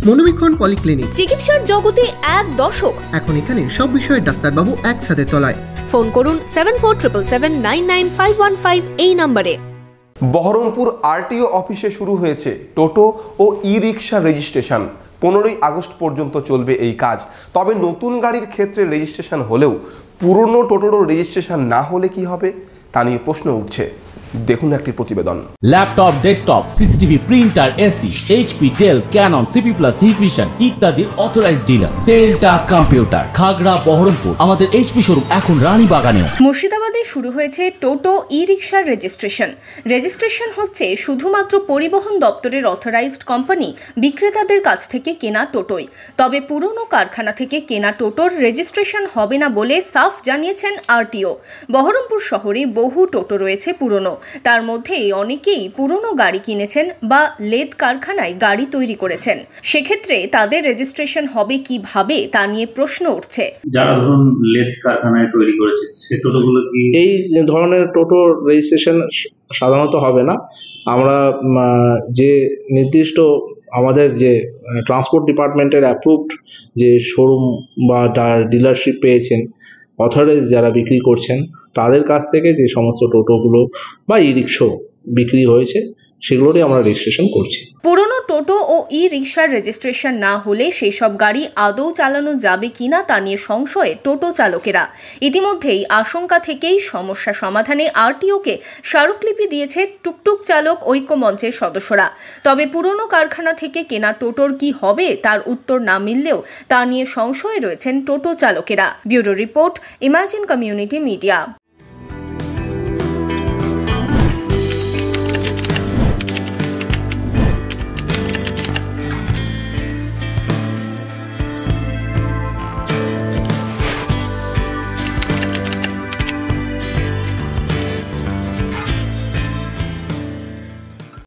মনোবীক্ষণ polyclinic, চিকিৎসার জগতে এক দশক। এখন এখানে সব বিষয়ে ডাক্তারবাবু একসাথে তলায়। ফোন করুন 7477999515 এই নম্বরে। বহরমপুর আরটিও অফিসে শুরু হয়েছে টোটো ও ই রিক্সা রেজিস্ট্রেশন। 15ই আগস্ট পর্যন্ত চলবে এই কাজ। তবে নতুন গাড়ির ক্ষেত্রে রেজিস্ট্রেশন হলেও পুরনো টোটোরও রেজিস্ট্রেশন না হলে কি হবে তা নিয়ে প্রশ্ন উঠছে। দেখুন একটি প্রতিবেদন। Laptop, desktop, CCTV, printer, AC, HP, Dell, Canon, CP Plus, Hikvision ইত্যাদির অথরাইজড ডিলার টেলটা কম্পিউটার, খাগড়া, বহরমপুর। আমাদের এইচপি শোরুম এখন রানীবাগানে। মুর্শিদাবাদে শুরু হয়েছে টোটো ই রিক্সার রেজিস্ট্রেশন হচ্ছে শুধুমাত্র পরিবহন দপ্তরের অথরাইজড কোম্পানি বিক্রেতাদের কাছ থেকে কেনা টোটোই। তবে পুরনো কারখানা থেকে কেনা টোটোর রেজিস্ট্রেশন হবে না বলে সাফ জানিয়েছেন আরটিও। বহরমপুর শহরে বহু টোটো রয়েছে পুরনো, তার মধ্যে অনেকেই পুরনো গাড়ি কিনেছেন বা লেদ কারখানায় গাড়ি তৈরি করেছেন। সেক্ষেত্রে তাদের রেজিস্ট্রেশন হবে কিভাবে তা নিয়ে প্রশ্ন উঠছে। যারা ধরুন লেদ কারখানায় তৈরি করেছে সে টোটোগুলো কি এই ধরনের টোটো রেজিস্ট্রেশন সাধারণত হবে না। আমরা যে নির্দিষ্ট আমাদের যে ট্রান্সপোর্ট ডিপার্টমেন্টের অ্যাপ্রুভড যে শোরুম বা ডিলারশিপ পেয়েছেন, অথরাইজ যারা বিক্রি করছেন তাদের কাছ থেকে যে সমস্ত টোটোগুলো বা ই রিক্সা বিক্রি হয়েছে সেগুলোরই আমরা রেজিস্ট্রেশন করছি। পুরনো টোটো ও ই রিক্সার রেজিস্ট্রেশন না হলে সেই সব গাড়ি আদৌ চালানো যাবে কিনা তা নিয়ে সংশয়ে টোটো চালকেরা। ইতিমধ্যেই আশঙ্কা থেকেই সমস্যা সমাধানে আরটিওকে স্মারকলিপি দিয়েছে টুকটুক চালক ঐক্য মঞ্চের সদস্যরা। তবে পুরনো কারখানা থেকে কেনা টোটোর কি হবে তার উত্তর না মিললেও তা নিয়ে সংশয়ে রয়েছেন টোটো চালকেরা। Bureau report, imagine community media.